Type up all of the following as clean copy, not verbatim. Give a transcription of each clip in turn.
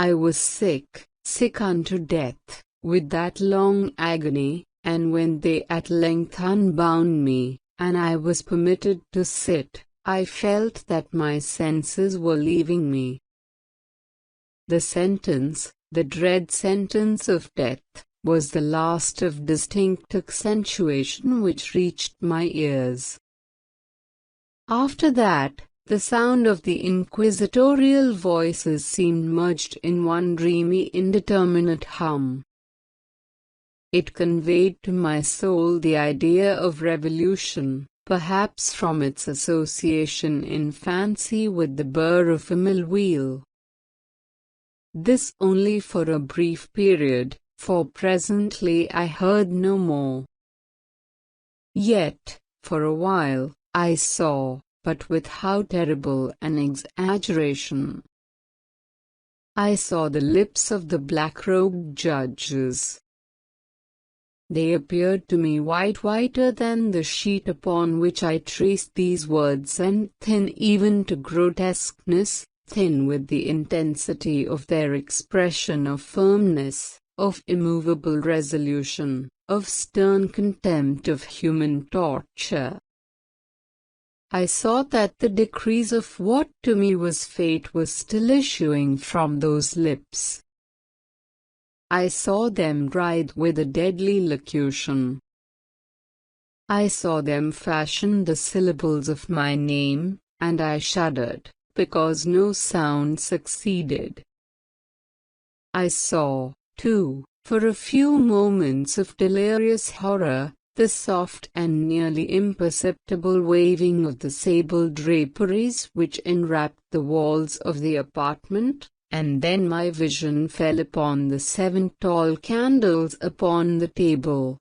I was sick, sick unto death, with that long agony, and when they at length unbound me, and I was permitted to sit, I felt that my senses were leaving me. The sentence, the dread sentence of death, was the last of distinct accentuation which reached my ears. After that, the sound of the inquisitorial voices seemed merged in one dreamy indeterminate hum. It conveyed to my soul the idea of revolution, perhaps from its association in fancy with the burr of a mill wheel. This only for a brief period, for presently I heard no more. Yet, for a while, I saw, but with how terrible an exaggeration. I saw the lips of the black-robed judges. They appeared to me whiter than the sheet upon which I traced these words, and thin even to grotesqueness, thin with the intensity of their expression of firmness, of immovable resolution, of stern contempt of human torture. I saw that the decrees of what to me was fate was still issuing from those lips. I saw them writhe with a deadly locution. I saw them fashion the syllables of my name, and I shuddered, because no sound succeeded. I saw, too, for a few moments of delirious horror, the soft and nearly imperceptible waving of the sable draperies which enwrapped the walls of the apartment, and then my vision fell upon the 7 tall candles upon the table.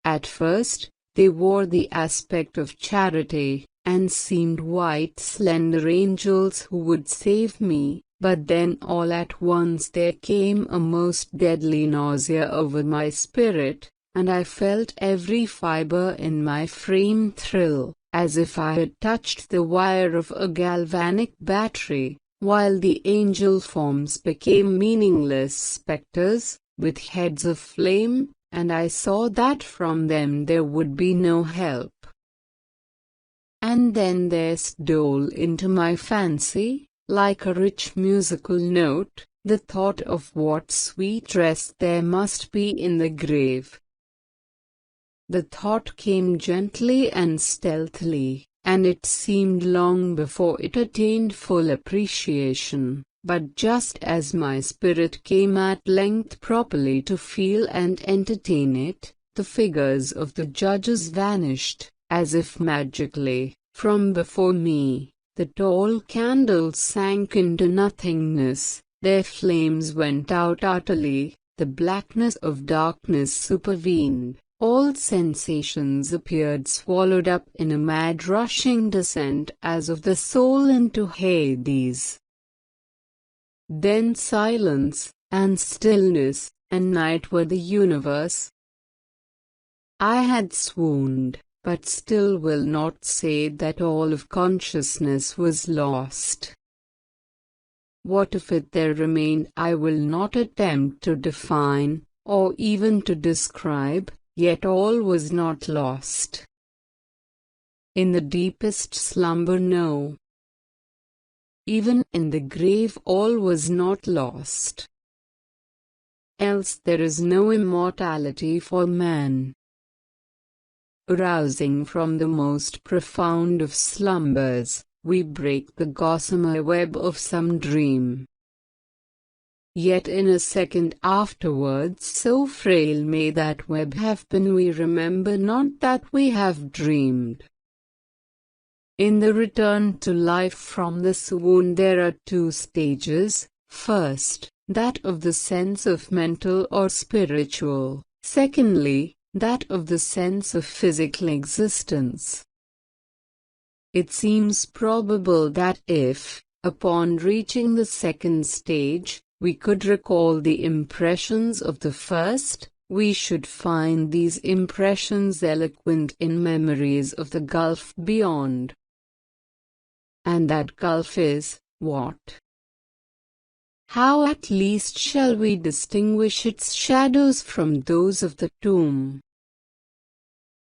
At first, they wore the aspect of charity, and seemed white slender angels who would save me, but then all at once there came a most deadly nausea over my spirit, and I felt every fibre in my frame thrill, as if I had touched the wire of a galvanic battery, while the angel forms became meaningless spectres, with heads of flame, and I saw that from them there would be no help. And then there stole into my fancy, like a rich musical note, the thought of what sweet rest there must be in the grave. The thought came gently and stealthily, and it seemed long before it attained full appreciation, but just as my spirit came at length properly to feel and entertain it, the figures of the judges vanished, as if magically, from before me. The tall candles sank into nothingness, their flames went out utterly, the blackness of darkness supervened. All sensations appeared swallowed up in a mad rushing descent as of the soul into Hades. Then silence, and stillness, and night were the universe. I had swooned, but still will not say that all of consciousness was lost. What of it there remained I will not attempt to define, or even to describe. Yet all was not lost. In the deepest slumber no. Even in the grave all was not lost. Else there is no immortality for man. Arousing from the most profound of slumbers, we break the gossamer web of some dream. Yet in a second afterwards so frail may that web have been we remember not that we have dreamed. In the return to life from the swoon there are 2 stages, first, that of the sense of mental or spiritual, secondly, that of the sense of physical existence. It seems probable that if, upon reaching the second stage, we could recall the impressions of the first, we should find these impressions eloquent in memories of the gulf beyond. And that gulf is, what? how at least shall we distinguish its shadows from those of the tomb?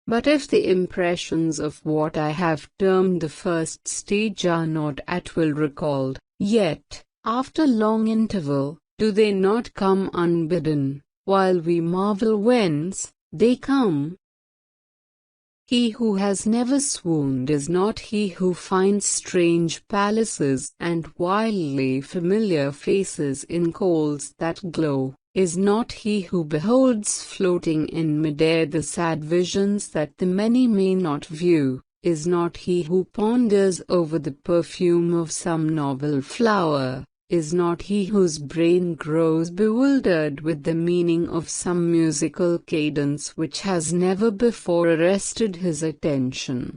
But if the impressions of what I have termed the first stage are not at will recalled, yet, after long interval, do they not come unbidden, while we marvel whence they come? He who has never swooned is not he who finds strange palaces and wildly familiar faces in coals that glow, is not he who beholds floating in midair the sad visions that the many may not view, is not he who ponders over the perfume of some novel flower, is not he whose brain grows bewildered with the meaning of some musical cadence which has never before arrested his attention.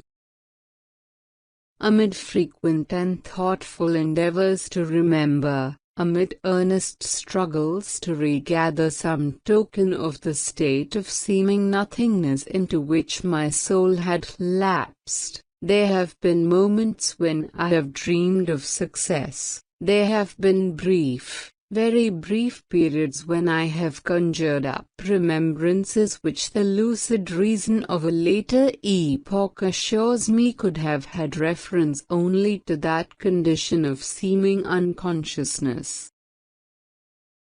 Amid frequent and thoughtful endeavors to remember, amid earnest struggles to regather some token of the state of seeming nothingness into which my soul had lapsed, there have been moments when I have dreamed of success. There have been brief, very brief periods when I have conjured up remembrances which the lucid reason of a later epoch assures me could have had reference only to that condition of seeming unconsciousness.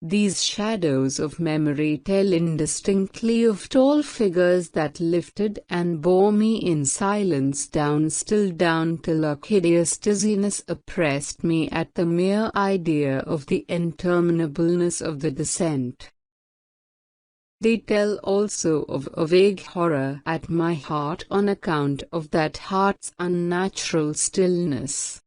These shadows of memory tell indistinctly of tall figures that lifted and bore me in silence down, still down, till a hideous dizziness oppressed me at the mere idea of the interminableness of the descent. They tell also of a vague horror at my heart on account of that heart's unnatural stillness.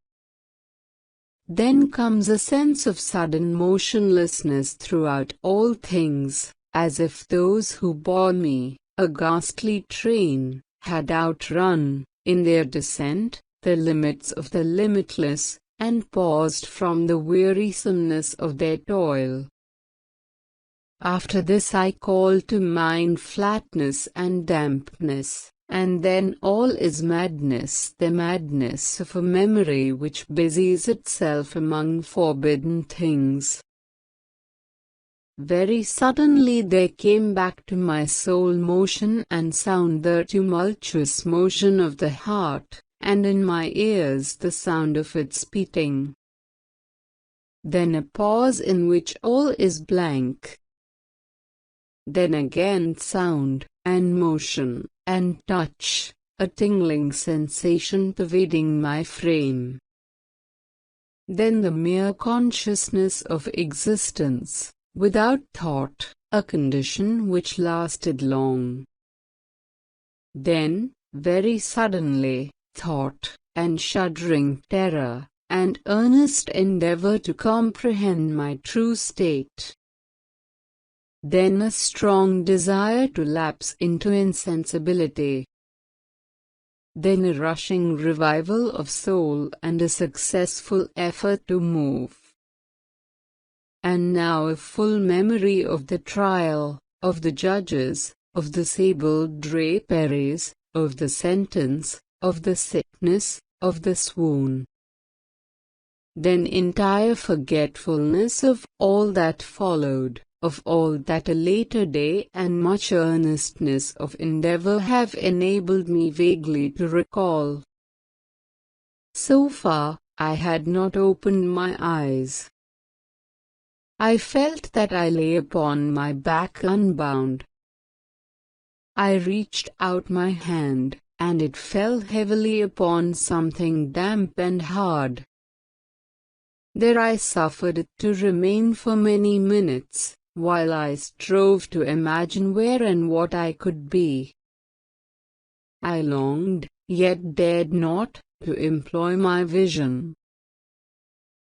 Then comes a sense of sudden motionlessness throughout all things, as if those who bore me, a ghastly train, had outrun, in their descent, the limits of the limitless, and paused from the wearisomeness of their toil. After this I call to mind flatness and dampness. And then all is madness, the madness of a memory which busies itself among forbidden things. Very suddenly there came back to my soul motion and sound, the tumultuous motion of the heart, and in my ears the sound of its beating. Then a pause in which all is blank. Then again sound, and motion, and touch, a tingling sensation pervading my frame. Then the mere consciousness of existence, without thought, a condition which lasted long. Then, very suddenly, thought, and shuddering terror, and earnest endeavor to comprehend my true state. Then a strong desire to lapse into insensibility. Then a rushing revival of soul and a successful effort to move. And now a full memory of the trial, of the judges, of the sable draperies, of the sentence, of the sickness, of the swoon. Then entire forgetfulness of all that followed, of all that a later day and much earnestness of endeavor have enabled me vaguely to recall. So far, I had not opened my eyes. I felt that I lay upon my back unbound. I reached out my hand, and it fell heavily upon something damp and hard. There I suffered it to remain for many minutes, while I strove to imagine where and what I could be. I longed, yet dared not, to employ my vision.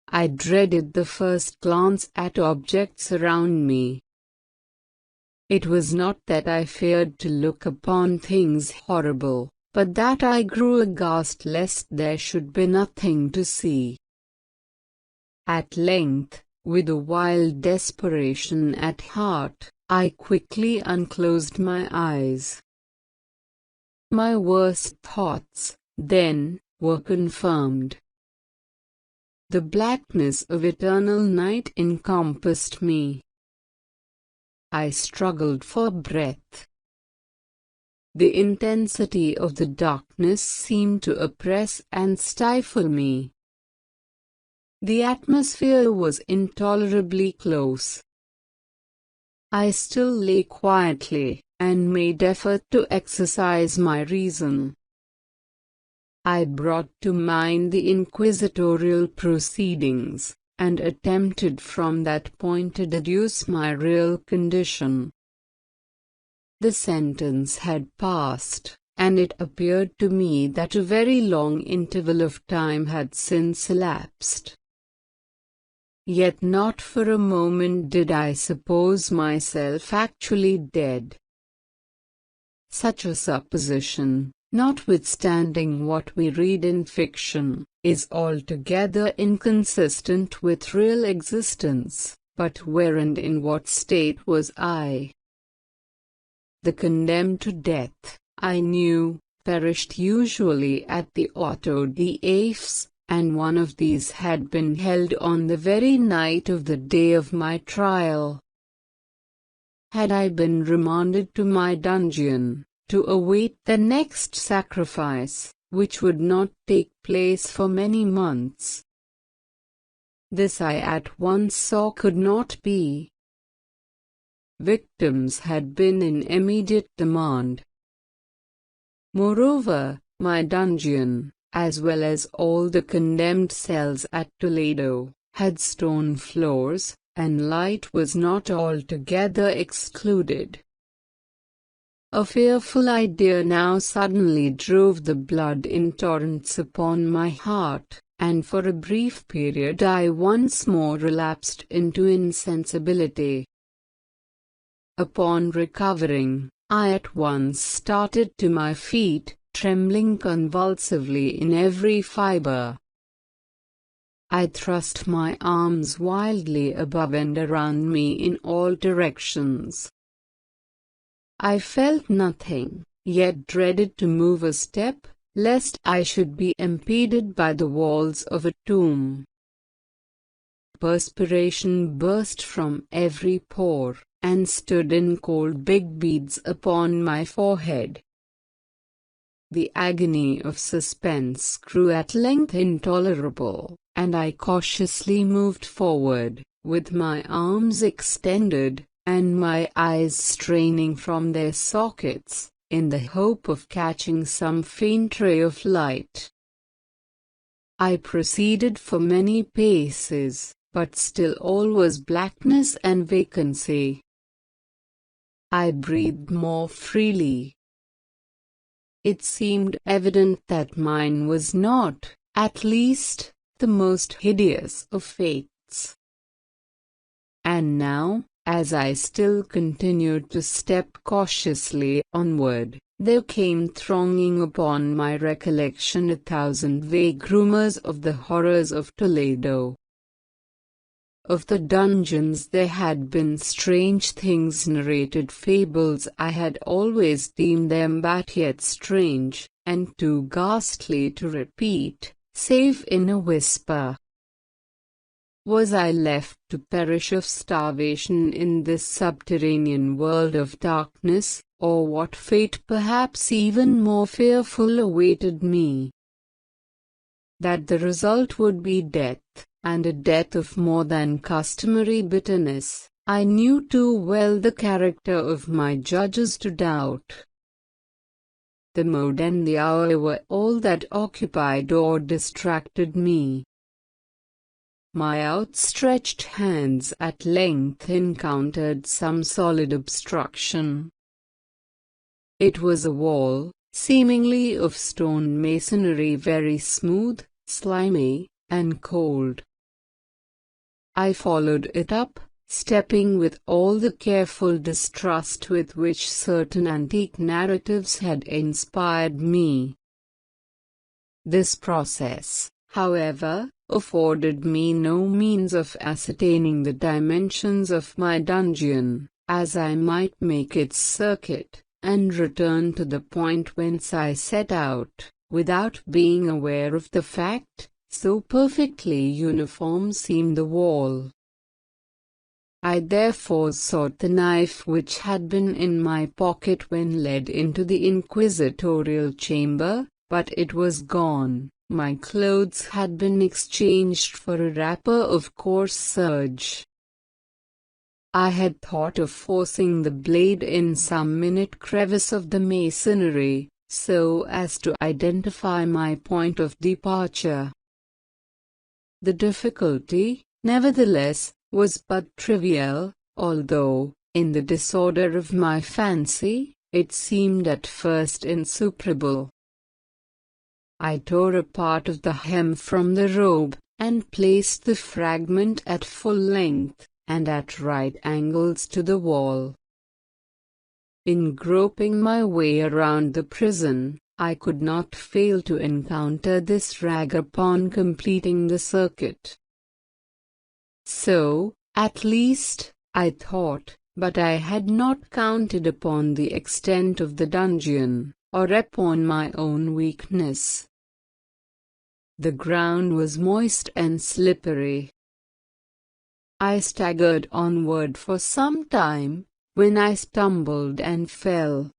I dreaded the first glance at objects around me. It was not that I feared to look upon things horrible, but that I grew aghast lest there should be nothing to see. At length, with a wild desperation at heart, I quickly unclosed my eyes. My worst thoughts, then, were confirmed. The blackness of eternal night encompassed me. I struggled for breath. The intensity of the darkness seemed to oppress and stifle me. The atmosphere was intolerably close. I still lay quietly, and made effort to exercise my reason. I brought to mind the inquisitorial proceedings, and attempted from that point to deduce my real condition. The sentence had passed, and it appeared to me that a very long interval of time had since elapsed. Yet not for a moment did I suppose myself actually dead. Such a supposition, notwithstanding what we read in fiction, is altogether inconsistent with real existence. But where and in what state was I? The condemned to death, I knew, perished usually at the auto da fes, and one of these had been held on the very night of the day of my trial. Had I been remanded to my dungeon, to await the next sacrifice, which would not take place for many months? This I at once saw could not be. Victims had been in immediate demand. Moreover, my dungeon, as well as all the condemned cells at Toledo, had stone floors, and light was not altogether excluded. A fearful idea now suddenly drove the blood in torrents upon my heart, and for a brief period I once more relapsed into insensibility. Upon recovering, I at once started to my feet, trembling convulsively in every fibre. I thrust my arms wildly above and around me in all directions. I felt nothing, yet dreaded to move a step, lest I should be impeded by the walls of a tomb. Perspiration burst from every pore, and stood in cold big beads upon my forehead. The agony of suspense grew at length intolerable, and I cautiously moved forward, with my arms extended, and my eyes straining from their sockets, in the hope of catching some faint ray of light. I proceeded for many paces, but still all was blackness and vacancy. I breathed more freely. It seemed evident that mine was not, at least, the most hideous of fates. And now, as I still continued to step cautiously onward, there came thronging upon my recollection 1,000 vague rumors of the horrors of Toledo. Of the dungeons there had been strange things narrated, fables I had always deemed them but yet strange, and too ghastly to repeat, save in a whisper. Was I left to perish of starvation in this subterranean world of darkness, or what fate perhaps even more fearful awaited me? That the result would be death, and a death of more than customary bitterness, I knew too well the character of my judges to doubt. The mode and the hour were all that occupied or distracted me. My outstretched hands at length encountered some solid obstruction. It was a wall, seemingly of stone masonry, very smooth, slimy, and cold. I followed it up, stepping with all the careful distrust with which certain antique narratives had inspired me. This process, however, afforded me no means of ascertaining the dimensions of my dungeon, as I might make its circuit, and return to the point whence I set out, without being aware of the fact, so perfectly uniform seemed the wall. I therefore sought the knife which had been in my pocket when led into the inquisitorial chamber, but it was gone. My clothes had been exchanged for a wrapper of coarse serge. I had thought of forcing the blade in some minute crevice of the masonry, so as to identify my point of departure. The difficulty, nevertheless, was but trivial, although, in the disorder of my fancy, it seemed at first insuperable. I tore a part of the hem from the robe, and placed the fragment at full length, and at right angles to the wall. In groping my way around the prison, I could not fail to encounter this rag upon completing the circuit. So, at least, I thought, but I had not counted upon the extent of the dungeon, or upon my own weakness. The ground was moist and slippery. I staggered onward for some time, when I stumbled and fell.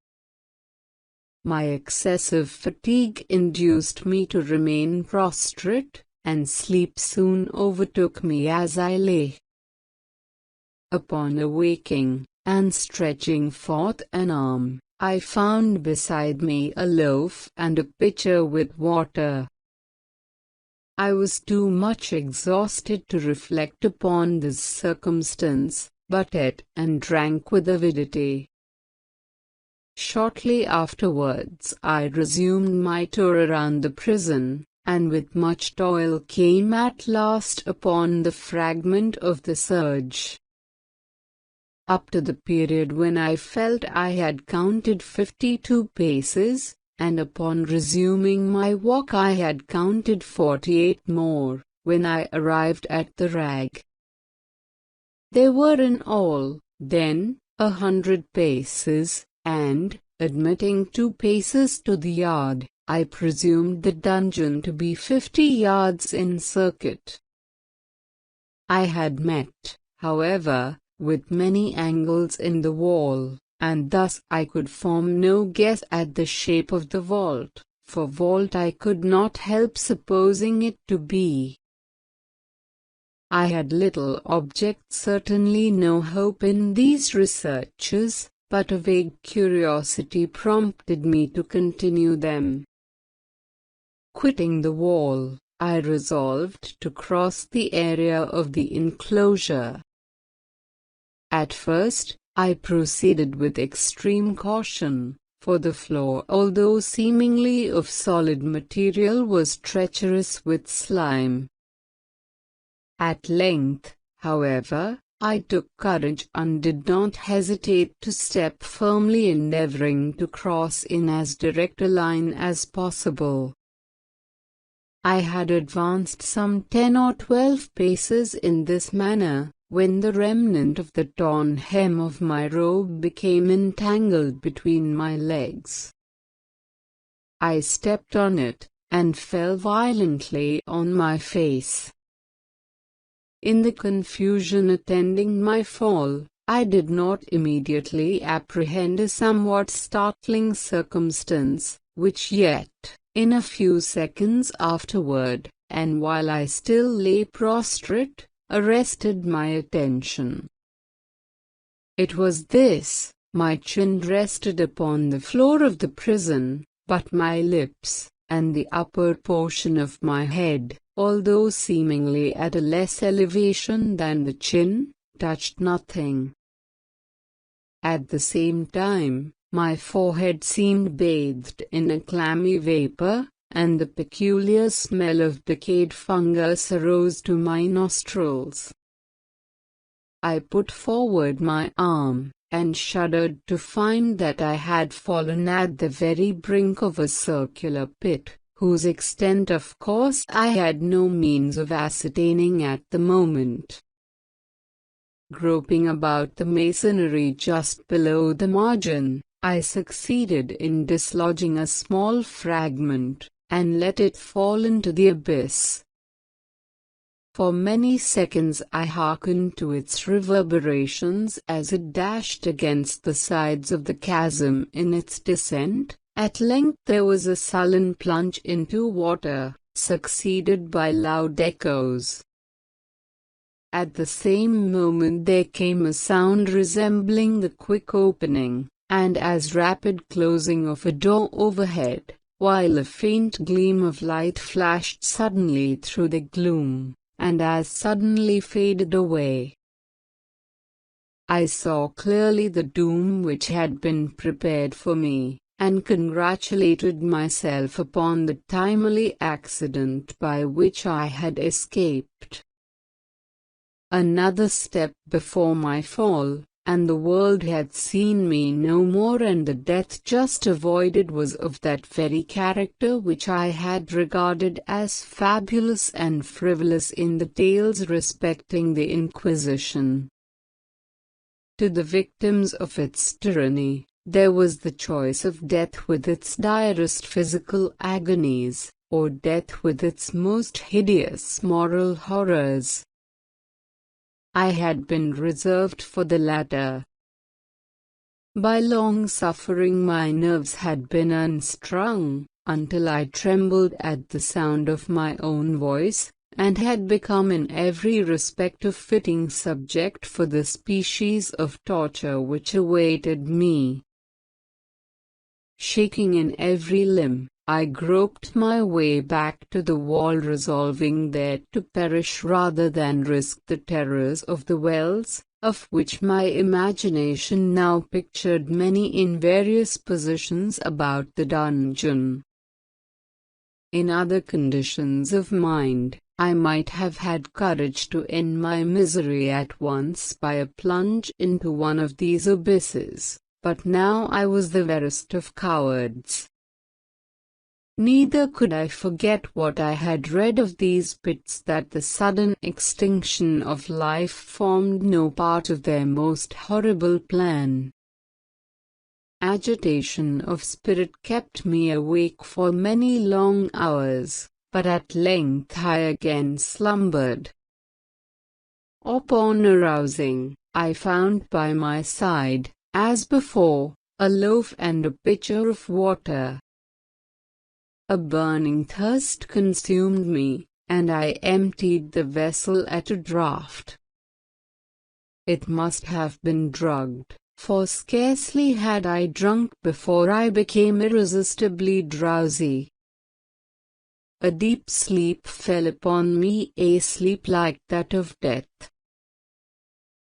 My excessive fatigue induced me to remain prostrate, and sleep soon overtook me as I lay. Upon awaking, and stretching forth an arm, I found beside me a loaf and a pitcher with water. I was too much exhausted to reflect upon this circumstance, but ate and drank with avidity. Shortly afterwards I resumed my tour around the prison, and with much toil came at last upon the fragment of the serge. Up to the period when I felt I had counted 52 paces, and upon resuming my walk I had counted 48 more, when I arrived at the rag. There were in all, then, 100 paces, and, admitting 2 paces to the yard, I presumed the dungeon to be 50 yards in circuit. I had met, however, with many angles in the wall, and thus I could form no guess at the shape of the vault, for vault I could not help supposing it to be. I had little object, certainly no hope in these researches, but a vague curiosity prompted me to continue them. Quitting the wall, I resolved to cross the area of the enclosure. At first, I proceeded with extreme caution, for the floor, although seemingly of solid material, was treacherous with slime. At length, however, I took courage and did not hesitate to step firmly, endeavoring to cross in as direct a line as possible. I had advanced some 10 or 12 paces in this manner, when the remnant of the torn hem of my robe became entangled between my legs. I stepped on it, and fell violently on my face. In the confusion attending my fall, I did not immediately apprehend a somewhat startling circumstance, which yet, in a few seconds afterward, and while I still lay prostrate, arrested my attention. It was this: my chin rested upon the floor of the prison, but my lips, and the upper portion of my head, although seemingly at a less elevation than the chin, touched nothing. At the same time, my forehead seemed bathed in a clammy vapor, and the peculiar smell of decayed fungus arose to my nostrils. I put forward my arm, and shuddered to find that I had fallen at the very brink of a circular pit, whose extent of course I had no means of ascertaining at the moment. Groping about the masonry just below the margin, I succeeded in dislodging a small fragment, and let it fall into the abyss. For many seconds I hearkened to its reverberations as it dashed against the sides of the chasm in its descent. At length there was a sullen plunge into water, succeeded by loud echoes. At the same moment there came a sound resembling the quick opening, and as rapid closing of a door overhead, while a faint gleam of light flashed suddenly through the gloom, and as suddenly faded away. I saw clearly the doom which had been prepared for me, and congratulated myself upon the timely accident by which I had escaped. Another step before my fall, and the world had seen me no more, and the death just avoided was of that very character which I had regarded as fabulous and frivolous in the tales respecting the Inquisition. To the victims of its tyranny, there was the choice of death with its direst physical agonies, or death with its most hideous moral horrors. I had been reserved for the latter. By long suffering my nerves had been unstrung, until I trembled at the sound of my own voice, and had become in every respect a fitting subject for the species of torture which awaited me. Shaking in every limb, I groped my way back to the wall, resolving there to perish rather than risk the terrors of the wells, of which my imagination now pictured many in various positions about the dungeon. In other conditions of mind, I might have had courage to end my misery at once by a plunge into one of these abysses, but now I was the verest of cowards. Neither could I forget what I had read of these pits, that the sudden extinction of life formed no part of their most horrible plan. Agitation of spirit kept me awake for many long hours, but at length I again slumbered. Upon arousing, I found by my side, as before, a loaf and a pitcher of water. A burning thirst consumed me, and I emptied the vessel at a draught. It must have been drugged, for scarcely had I drunk before I became irresistibly drowsy. A deep sleep fell upon me, a sleep like that of death.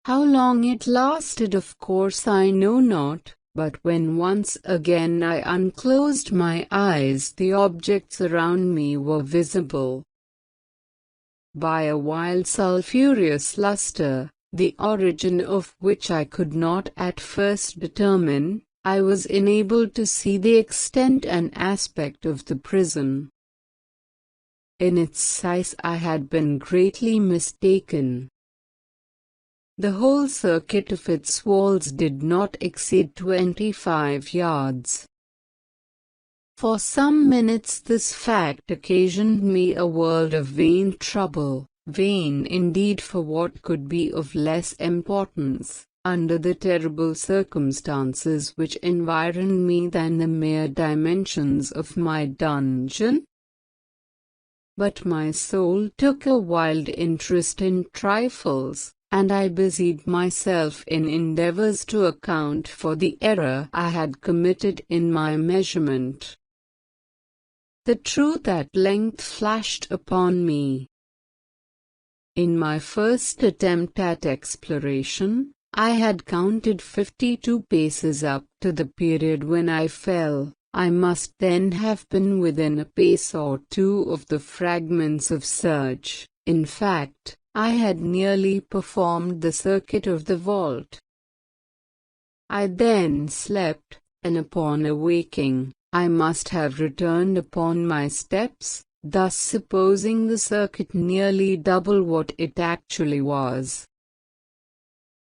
How long it lasted, of course I know not, but when once again I unclosed my eyes, the objects around me were visible. By a wild sulphurous lustre, the origin of which I could not at first determine, I was enabled to see the extent and aspect of the prison. In its size I had been greatly mistaken. The whole circuit of its walls did not exceed 25 yards. For some minutes this fact occasioned me a world of vain trouble, vain indeed for what could be of less importance, under the terrible circumstances which environed me, than the mere dimensions of my dungeon. But my soul took a wild interest in trifles, and I busied myself in endeavors to account for the error I had committed in my measurement. The truth at length flashed upon me. In my first attempt at exploration, I had counted 52 paces up to the period when I fell. I must then have been within a pace or two of the fragments of serge. In fact, I had nearly performed the circuit of the vault. I then slept, and upon awaking, I must have returned upon my steps, thus supposing the circuit nearly double what it actually was.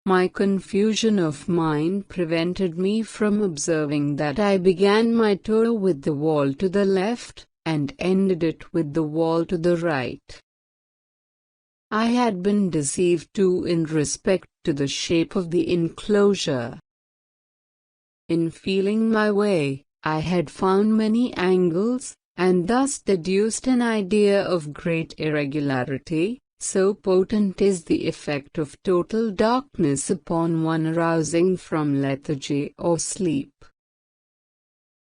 My confusion of mind prevented me from observing that I began my tour with the wall to the left, and ended it with the wall to the right. I had been deceived too in respect to the shape of the enclosure. In feeling my way, I had found many angles, and thus deduced an idea of great irregularity. So potent is the effect of total darkness upon one arousing from lethargy or sleep.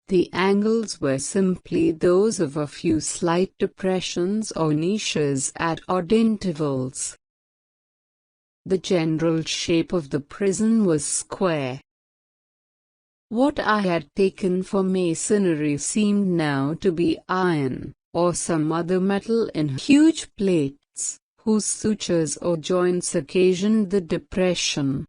The angles were simply those of a few slight depressions or niches at odd intervals. The general shape of the prison was square. What I had taken for masonry seemed now to be iron, or some other metal in huge plates, whose sutures or joints occasioned the depression.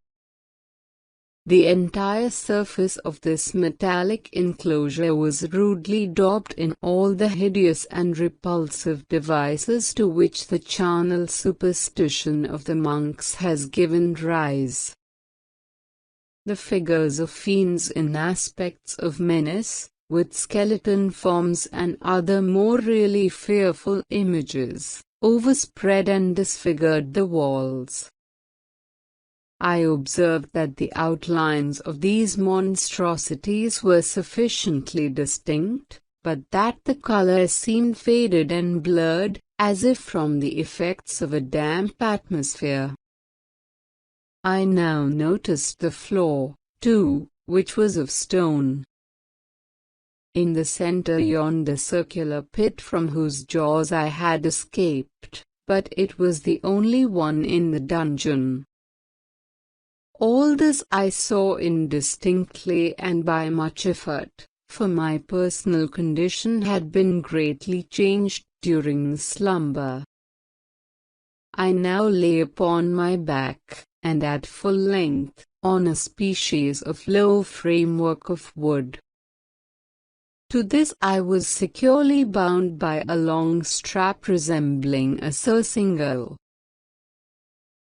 The entire surface of this metallic enclosure was rudely daubed in all the hideous and repulsive devices to which the charnel superstition of the monks has given rise. The figures of fiends in aspects of menace, with skeleton forms and other more really fearful images, overspread and disfigured the walls. I observed that the outlines of these monstrosities were sufficiently distinct, but that the color seemed faded and blurred, as if from the effects of a damp atmosphere. I now noticed the floor, too, which was of stone. In the center yawned the circular pit from whose jaws I had escaped, but it was the only one in the dungeon. All this I saw indistinctly and by much effort, for my personal condition had been greatly changed during the slumber. I now lay upon my back, and at full length, on a species of low framework of wood. To this I was securely bound by a long strap resembling a surcingle.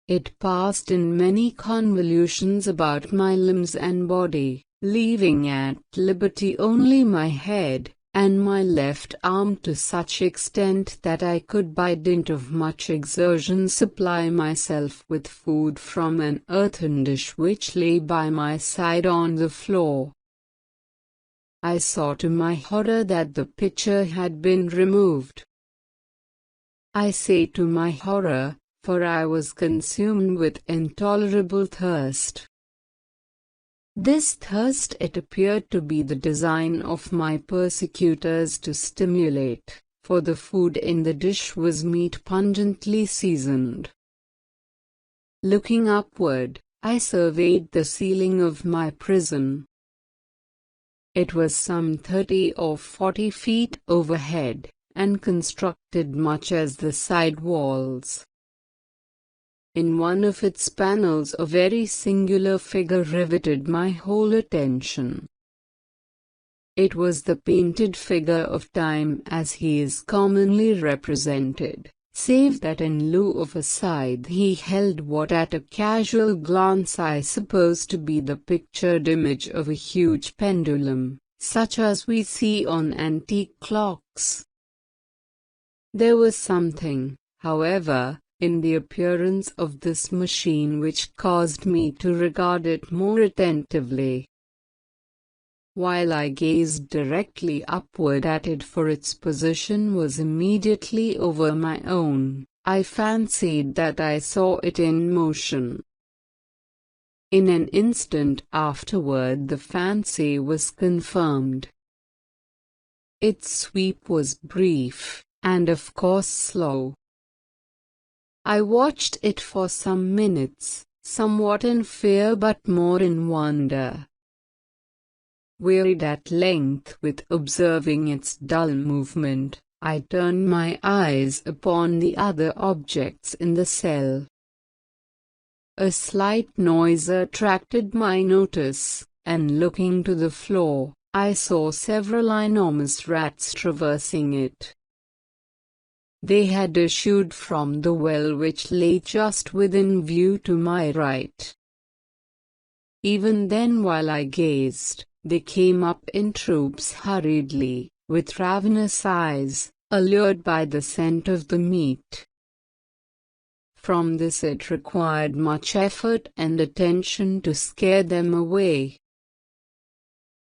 It passed in many convolutions about my limbs and body, leaving at liberty only my head, and my left arm to such extent that I could by dint of much exertion supply myself with food from an earthen dish which lay by my side on the floor. I saw to my horror that the pitcher had been removed. I say to my horror, for I was consumed with intolerable thirst. This thirst it appeared to be the design of my persecutors to stimulate, for the food in the dish was meat pungently seasoned. Looking upward, I surveyed the ceiling of my prison. It was some 30 or 40 feet overhead, and constructed much as the side walls. In one of its panels a very singular figure riveted my whole attention. It was the painted figure of Time as he is commonly represented, save that in lieu of a scythe he held what at a casual glance I suppose to be the pictured image of a huge pendulum, such as we see on antique clocks. There was something, however, in the appearance of this machine which caused me to regard it more attentively. While I gazed directly upward at it, for its position was immediately over my own, I fancied that I saw it in motion. In an instant afterward the fancy was confirmed. Its sweep was brief, and of course slow. I watched it for some minutes, somewhat in fear but more in wonder. Wearied at length with observing its dull movement, I turned my eyes upon the other objects in the cell. A slight noise attracted my notice, and looking to the floor, I saw several enormous rats traversing it. They had issued from the well which lay just within view to my right. Even then, while I gazed, they came up in troops hurriedly, with ravenous eyes, allured by the scent of the meat. From this it required much effort and attention to scare them away.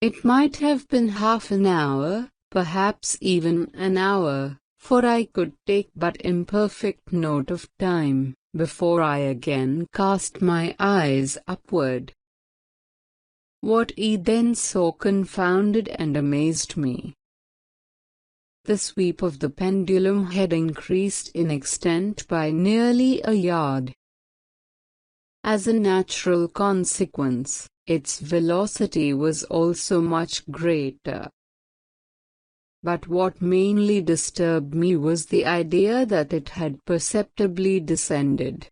It might have been half an hour, perhaps even an hour, for I could take but imperfect note of time, before I again cast my eyes upward. What I then saw confounded and amazed me. The sweep of the pendulum had increased in extent by nearly a yard. As a natural consequence, its velocity was also much greater. But what mainly disturbed me was the idea that it had perceptibly descended.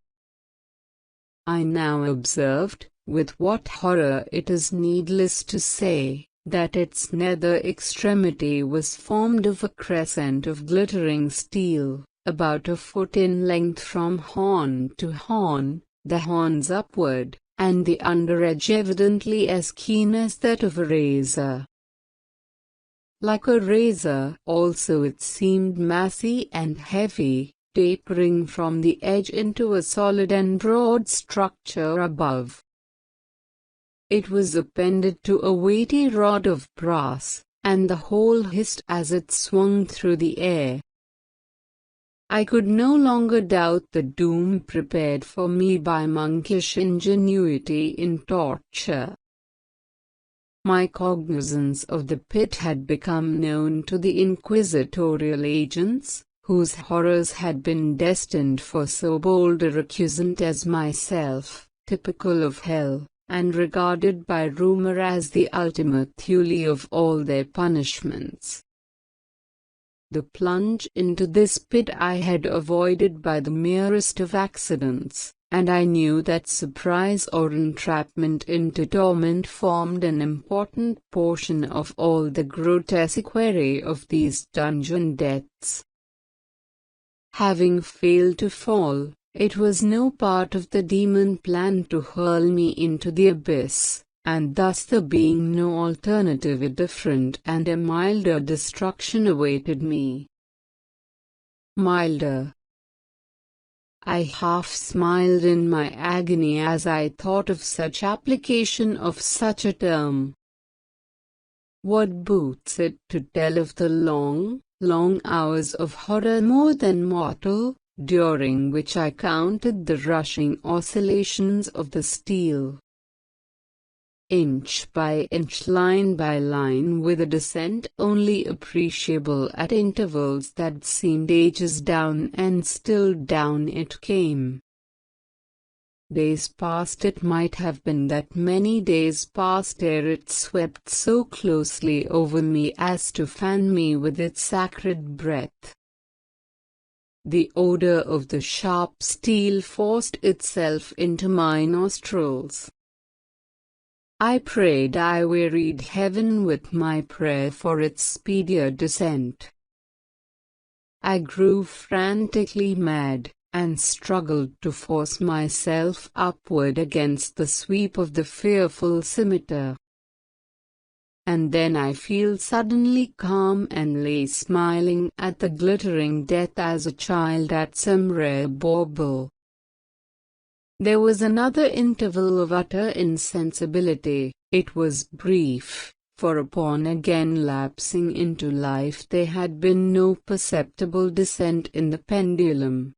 I now observed, with what horror it is needless to say, that its nether extremity was formed of a crescent of glittering steel, about a foot in length from horn to horn, the horns upward, and the under edge evidently as keen as that of a razor. Like a razor, also it seemed massy and heavy, tapering from the edge into a solid and broad structure above. It was appended to a weighty rod of brass, and the whole hissed as it swung through the air. I could no longer doubt the doom prepared for me by monkish ingenuity in torture. My cognizance of the pit had become known to the inquisitorial agents, whose horrors had been destined for so bold a recusant as myself, typical of hell, and regarded by rumor as the ultimate thule of all their punishments. The plunge into this pit I had avoided by the merest of accidents, and I knew that surprise or entrapment into torment formed an important portion of all the grotesquerie of these dungeon deaths. Having failed to fall, it was no part of the demon plan to hurl me into the abyss, and thus there being no alternative, a different and a milder destruction awaited me. Milder. I half smiled in my agony as I thought of such application of such a term. What boots it to tell of the long, long hours of horror more than mortal, during which I counted the rushing oscillations of the steel, inch by inch, line by line, with a descent only appreciable at intervals that seemed ages down, and still down it came. Days past, it might have been that many days past, ere it swept so closely over me as to fan me with its acrid breath. The odor of the sharp steel forced itself into my nostrils. I prayed, I wearied heaven with my prayer for its speedier descent. I grew frantically mad, and struggled to force myself upward against the sweep of the fearful scimitar. And then I feel suddenly calm, and lay smiling at the glittering death as a child at some rare bauble. There was another interval of utter insensibility. It was brief, for upon again lapsing into life there had been no perceptible descent in the pendulum.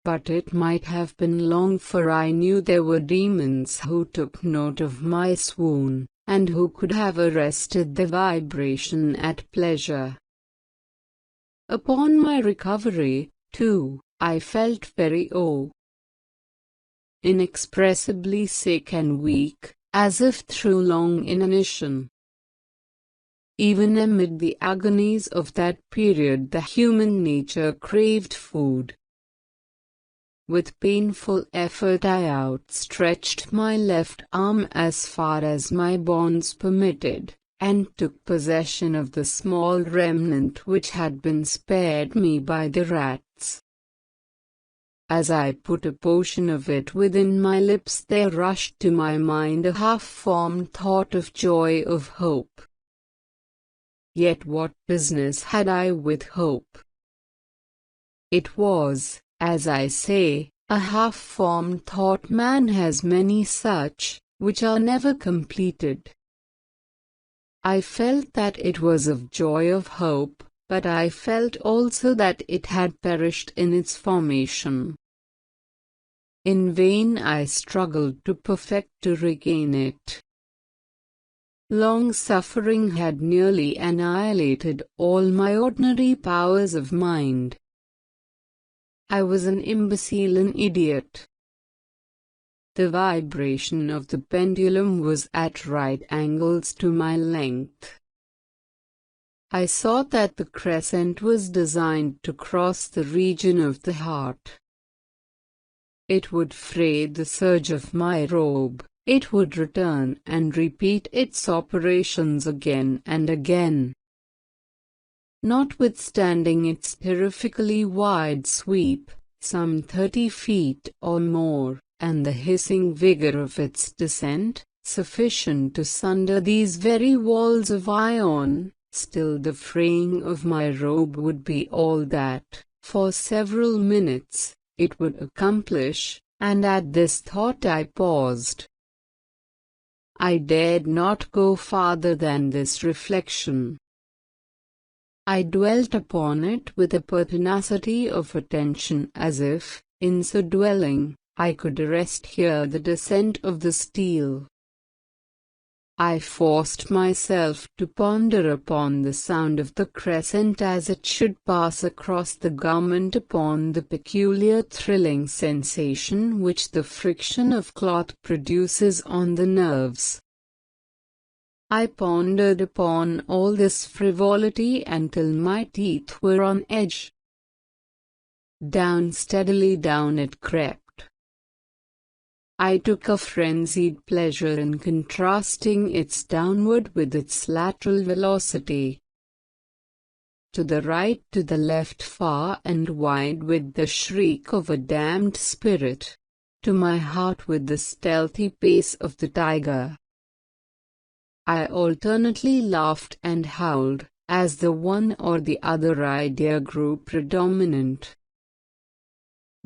But it might have been long, for I knew there were demons who took note of my swoon, and who could have arrested the vibration at pleasure. Upon my recovery, too, I felt very inexpressibly sick and weak, as if through long inanition. Even amid the agonies of that period, the human nature craved food. With painful effort I outstretched my left arm as far as my bonds permitted, and took possession of the small remnant which had been spared me by the rats. As I put a portion of it within my lips, there rushed to my mind a half-formed thought of joy, of hope. Yet what business had I with hope? It was, as I say, a half-formed thought man has many such, which are never completed. I felt that it was of joy of hope, but I felt also that it had perished in its formation. In vain I struggled to perfect to regain it. Long suffering had nearly annihilated all my ordinary powers of mind. I was an imbecile, an idiot. The vibration of the pendulum was at right angles to my length. I saw that the crescent was designed to cross the region of the heart. It would fray the serge of my robe, it would return and repeat its operations again and again. Notwithstanding its terrifically wide sweep, some 30 feet or more, and the hissing vigor of its descent, sufficient to sunder these very walls of iron, still the fraying of my robe would be all that, for several minutes, it would accomplish, and at this thought I paused. I dared not go farther than this reflection. I dwelt upon it with a pertinacity of attention as if, in so dwelling, I could arrest here the descent of the steel. I forced myself to ponder upon the sound of the crescent as it should pass across the garment, upon the peculiar thrilling sensation which the friction of cloth produces on the nerves. I pondered upon all this frivolity until my teeth were on edge. Steadily down it crept. I took a frenzied pleasure in contrasting its downward with its lateral velocity. To the right, to the left, far and wide with the shriek of a damned spirit. To my heart with the stealthy pace of the tiger. I alternately laughed and howled, as the one or the other idea grew predominant.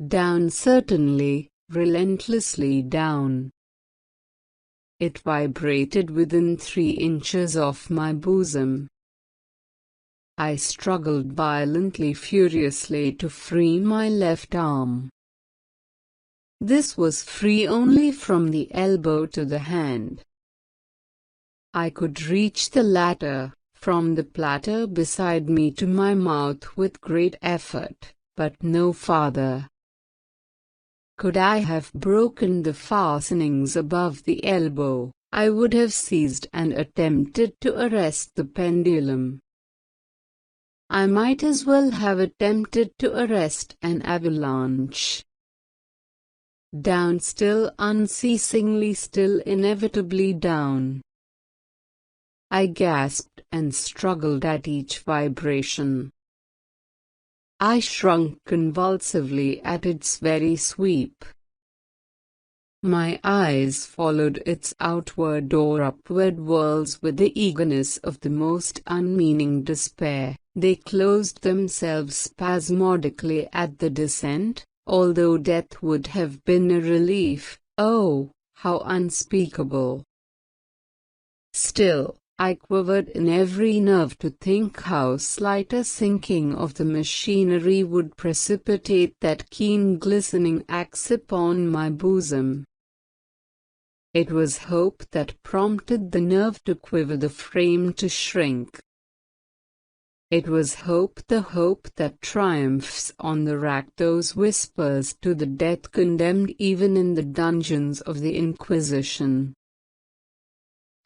Down, certainly, relentlessly down. It vibrated within 3 inches of my bosom. I struggled violently, furiously to free my left arm. This was free only from the elbow to the hand. I could reach the latter, from the platter beside me to my mouth with great effort, but no farther. Could I have broken the fastenings above the elbow, I would have seized and attempted to arrest the pendulum. I might as well have attempted to arrest an avalanche. Down, still, unceasingly, still, inevitably down. I gasped and struggled at each vibration. I shrunk convulsively at its very sweep. My eyes followed its outward or upward whirls with the eagerness of the most unmeaning despair. They closed themselves spasmodically at the descent, although death would have been a relief. Oh, how unspeakable! Still, I quivered in every nerve to think how slight a sinking of the machinery would precipitate that keen glistening axe upon my bosom. It was hope that prompted the nerve to quiver, the frame to shrink. It was hope, the hope that triumphs on the rack, those whispers to the death condemned even in the dungeons of the Inquisition.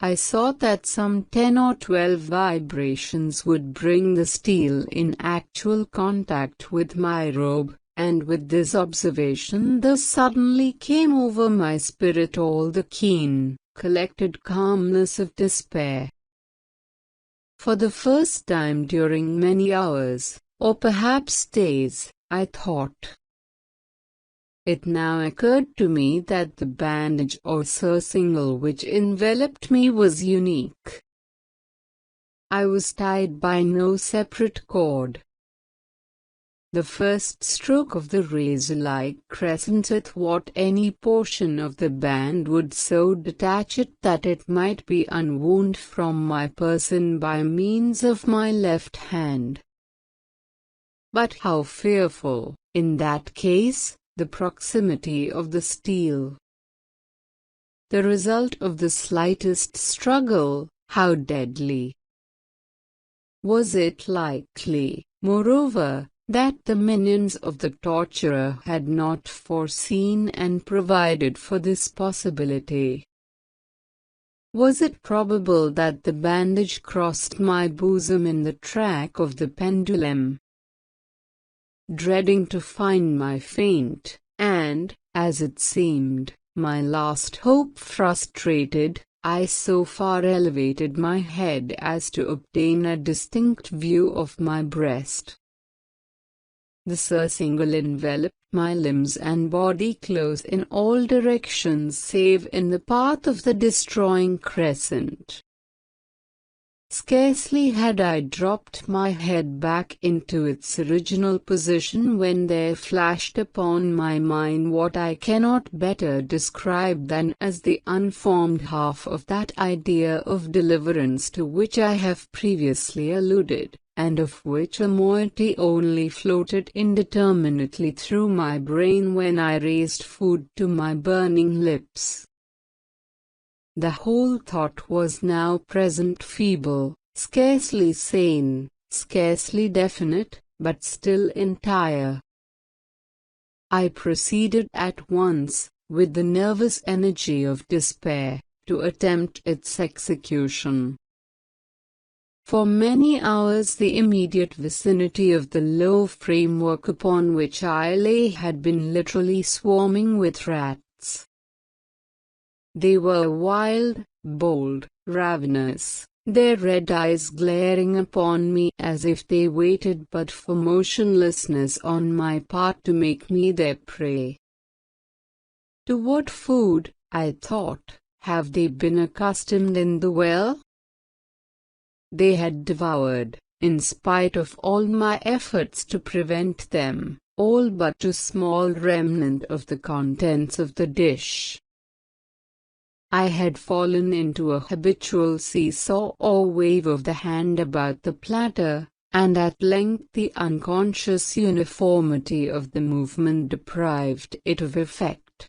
I saw that some 10 or 12 vibrations would bring the steel in actual contact with my robe, and with this observation there suddenly came over my spirit all the keen, collected calmness of despair. For the first time during many hours, or perhaps days, I thought. It now occurred to me that the bandage or surcingle which enveloped me was unique. I was tied by no separate cord. The first stroke of the razor-like crescent athwart any portion of the band would so detach it that it might be unwound from my person by means of my left hand. But how fearful, in that case, the proximity of the steel! The result of the slightest struggle, how deadly! Was it likely, moreover, that the minions of the torturer had not foreseen and provided for this possibility? Was it probable that the bandage crossed my bosom in the track of the pendulum? Dreading to find my faint, and, as it seemed, my last hope frustrated, I so far elevated my head as to obtain a distinct view of my breast. The surcingle enveloped my limbs and body close in all directions save in the path of the destroying crescent. Scarcely had I dropped my head back into its original position when there flashed upon my mind what I cannot better describe than as the unformed half of that idea of deliverance to which I have previously alluded, and of which a moiety only floated indeterminately through my brain when I raised food to my burning lips. The whole thought was now present feeble, scarcely sane, scarcely definite, but still entire. I proceeded at once, with the nervous energy of despair, to attempt its execution. For many hours the immediate vicinity of the low framework upon which I lay had been literally swarming with rats. They were wild, bold, ravenous, their red eyes glaring upon me as if they waited but for motionlessness on my part to make me their prey. To what food, I thought, have they been accustomed in the well? They had devoured, in spite of all my efforts to prevent them, all but a small remnant of the contents of the dish. I had fallen into a habitual seesaw or wave of the hand about the platter, and at length the unconscious uniformity of the movement deprived it of effect.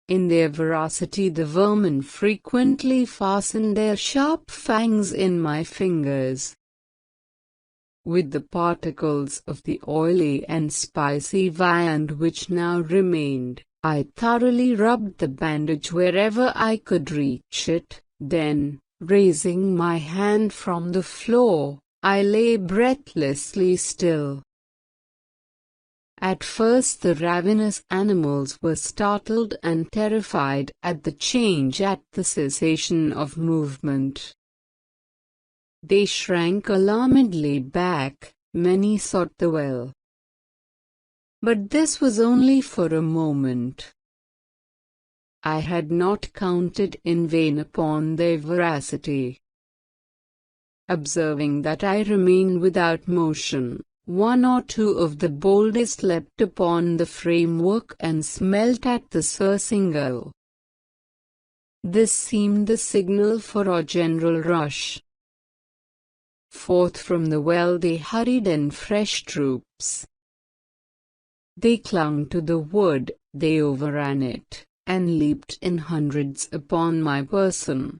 In their voracity the vermin frequently fastened their sharp fangs in my fingers. With the particles of the oily and spicy viand which now remained, I thoroughly rubbed the bandage wherever I could reach it, then, raising my hand from the floor, I lay breathlessly still. At first the ravenous animals were startled and terrified at the change, at the cessation of movement. They shrank alarmedly back, many sought the well. But this was only for a moment. I had not counted in vain upon their voracity. Observing that I remained without motion, one or two of the boldest leapt upon the framework and smelt at the surcingle. This seemed the signal for a general rush. Forth from the well they hurried in fresh troops. They clung to the wood, they overran it, and leaped in hundreds upon my person.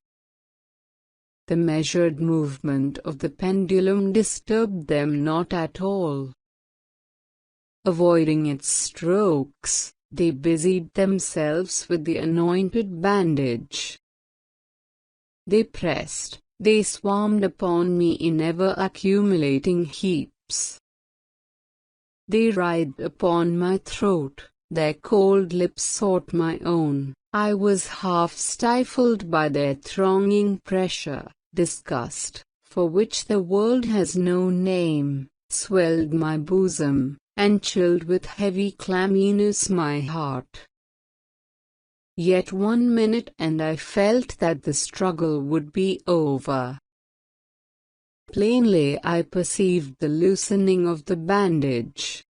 The measured movement of the pendulum disturbed them not at all. Avoiding its strokes, they busied themselves with the anointed bandage. They pressed, they swarmed upon me in ever-accumulating heaps. They writhed upon my throat, their cold lips sought my own. I was half stifled by their thronging pressure. Disgust, for which the world has no name, swelled my bosom, and chilled with heavy clamminess my heart. Yet 1 minute and I felt that the struggle would be over. Plainly I perceived the loosening of the bandage.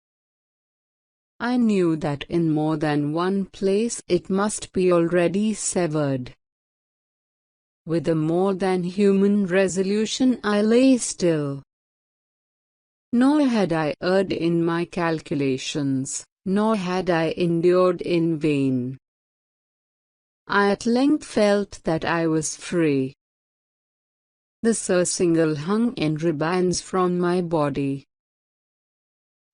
I knew that in more than one place it must be already severed. With a more than human resolution I lay still. Nor had I erred in my calculations, nor had I endured in vain. I at length felt that I was free. The surcingle hung in ribands from my body.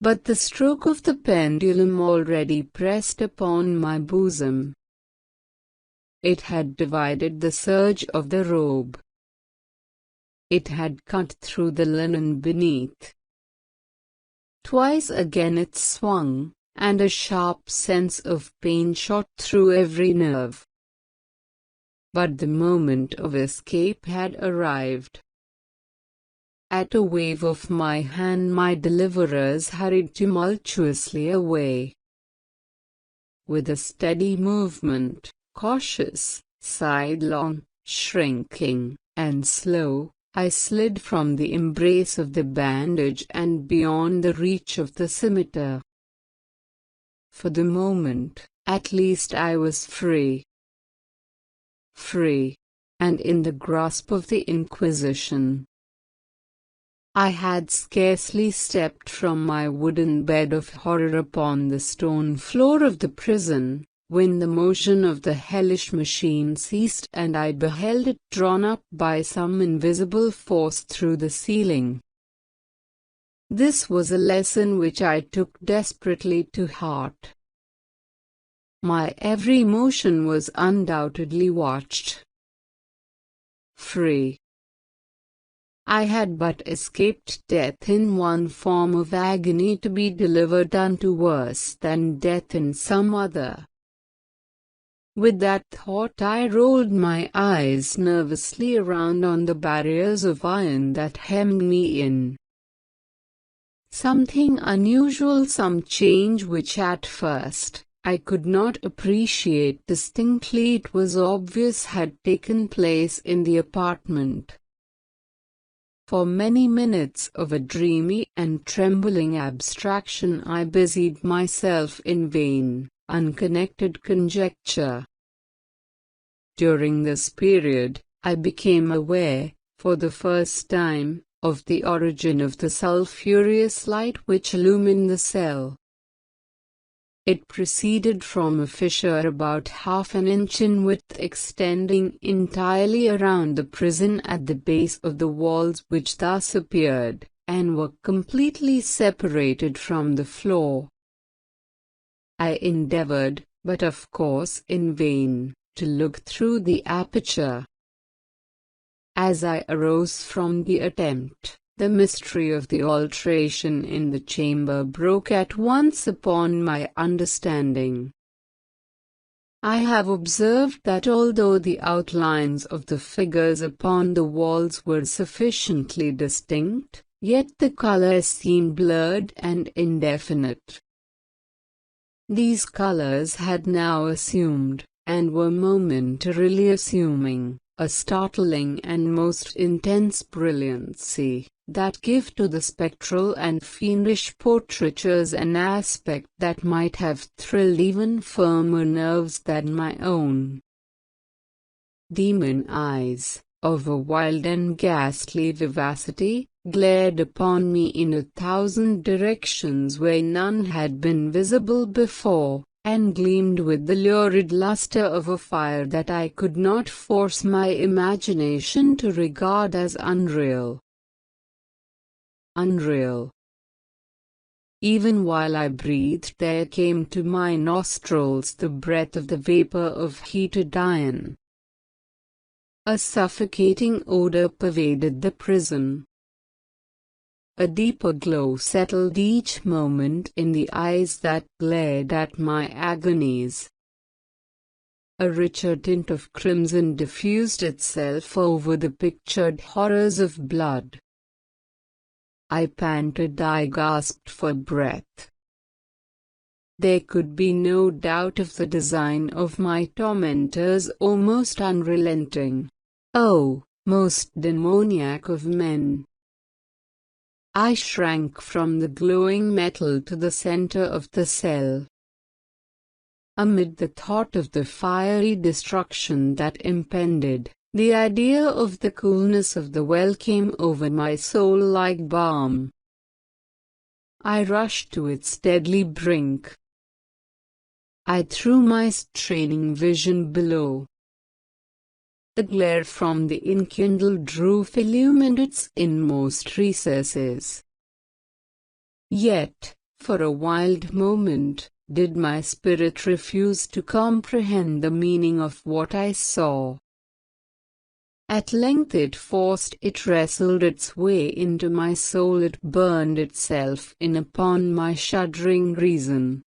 But the stroke of the pendulum already pressed upon my bosom. It had divided the serge of the robe. It had cut through the linen beneath. Twice again it swung, and a sharp sense of pain shot through every nerve. But the moment of escape had arrived. At a wave of my hand my deliverers hurried tumultuously away. With a steady movement, cautious, sidelong, shrinking, and slow, I slid from the embrace of the bandage and beyond the reach of the scimitar. For the moment, at least I was free. Free, and in the grasp of the Inquisition. I had scarcely stepped from my wooden bed of horror upon the stone floor of the prison, when the motion of the hellish machine ceased and I beheld it drawn up by some invisible force through the ceiling. This was a lesson which I took desperately to heart. My every motion was undoubtedly watched. Free. I had but escaped death in one form of agony to be delivered unto worse than death in some other. With that thought I rolled my eyes nervously around on the barriers of iron that hemmed me in. Something unusual, some change which at first I could not appreciate distinctly, it was obvious, had taken place in the apartment. For many minutes of a dreamy and trembling abstraction I busied myself in vain, unconnected conjecture. During this period, I became aware, for the first time, of the origin of the sulphurous light which illumined the cell. It proceeded from a fissure about half an inch in width extending entirely around the prison at the base of the walls, which thus appeared, and were completely separated from the floor. I endeavored, but of course in vain, to look through the aperture. As I arose from the attempt, the mystery of the alteration in the chamber broke at once upon my understanding. I have observed that although the outlines of the figures upon the walls were sufficiently distinct, yet the colors seemed blurred and indefinite. These colors had now assumed, and were momentarily assuming, a startling and most intense brilliancy, that give to the spectral and fiendish portraitures an aspect that might have thrilled even firmer nerves than my own. Demon eyes, of a wild and ghastly vivacity, glared upon me in 1,000 directions where none had been visible before, and gleamed with the lurid luster of a fire that I could not force my imagination to regard as unreal. Unreal. Even while I breathed there came to my nostrils the breath of the vapor of heated iron. A suffocating odor pervaded the prison. A deeper glow settled each moment in the eyes that glared at my agonies. A richer tint of crimson diffused itself over the pictured horrors of blood. I panted, I gasped for breath. There could be no doubt of the design of my tormentors, almost unrelenting. Oh, most demoniac of men! I shrank from the glowing metal to the center of the cell. Amid the thought of the fiery destruction that impended, the idea of the coolness of the well came over my soul like balm. I rushed to its deadly brink. I threw my straining vision below. The glare from the enkindled roof illumined its inmost recesses. Yet, for a wild moment, did my spirit refuse to comprehend the meaning of what I saw. At length it wrestled its way into my soul, it burned itself in upon my shuddering reason.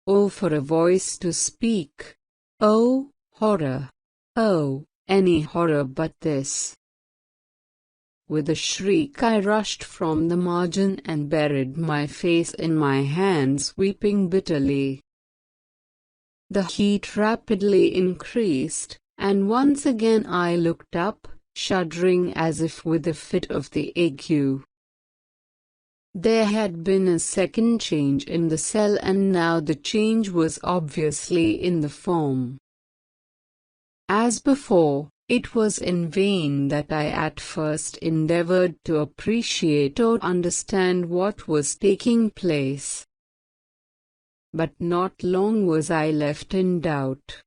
Oh, for a voice to speak! Oh, horror! Oh, any horror but this! With a shriek I rushed from the margin and buried my face in my hands, weeping bitterly. The heat rapidly increased, and once again I looked up, shuddering as if with a fit of the ague. There had been a second change in the cell, and now the change was obviously in the form. As before, it was in vain that I at first endeavored to appreciate or understand what was taking place. But not long was I left in doubt.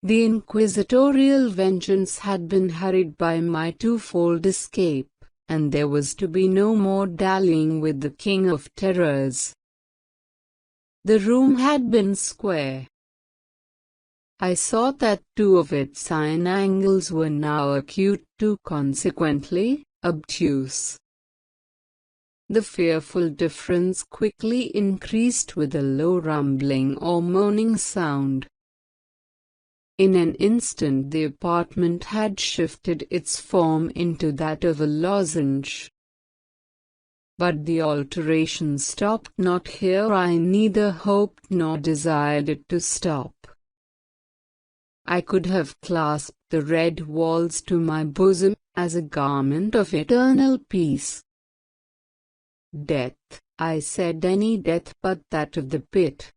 The inquisitorial vengeance had been hurried by my twofold escape, and there was to be no more dallying with the King of Terrors. The room had been square. I saw that two of its sine angles were now acute too, consequently, obtuse. The fearful difference quickly increased with a low rumbling or moaning sound. In an instant the apartment had shifted its form into that of a lozenge. But the alteration stopped not here. I neither hoped nor desired it to stop. I could have clasped the red walls to my bosom, as a garment of eternal peace. Death, I said, any death but that of the pit.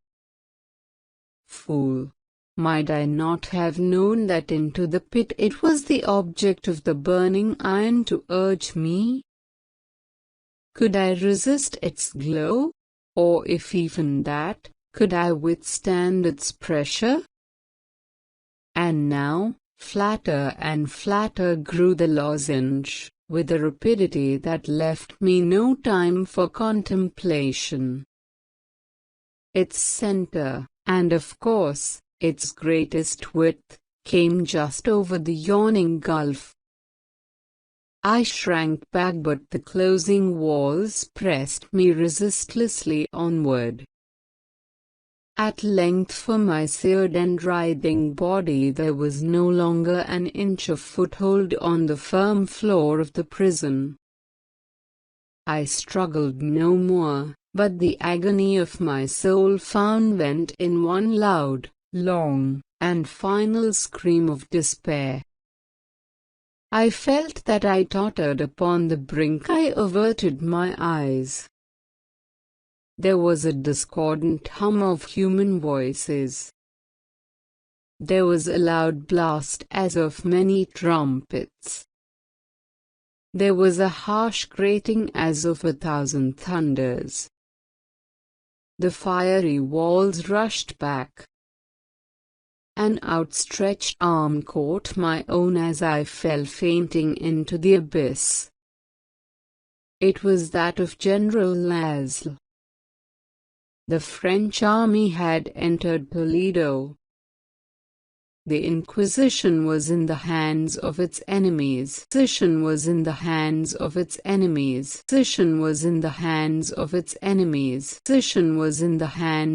Fool! Might I not have known that into the pit it was the object of the burning iron to urge me? Could I resist its glow? Or if even that, could I withstand its pressure? And now, flatter and flatter grew the lozenge, with a rapidity that left me no time for contemplation. Its center, and of course, its greatest width, came just over the yawning gulf. I shrank back, but the closing walls pressed me resistlessly onward. At length for my seared and writhing body there was no longer an inch of foothold on the firm floor of the prison. I struggled no more, but the agony of my soul found vent in one loud, long, and final scream of despair. I felt that I tottered upon the brink. I averted my eyes. There was a discordant hum of human voices. There was a loud blast as of many trumpets. There was a harsh grating as of 1,000 thunders. The fiery walls rushed back. An outstretched arm caught my own as I fell fainting into the abyss. It was that of General Laszlo. The French army had entered Toledo. The Inquisition was in the hands of its enemies. Inquisition was in the hands of its enemies. Inquisition was in the hands of its enemies. Inquisition was in the hands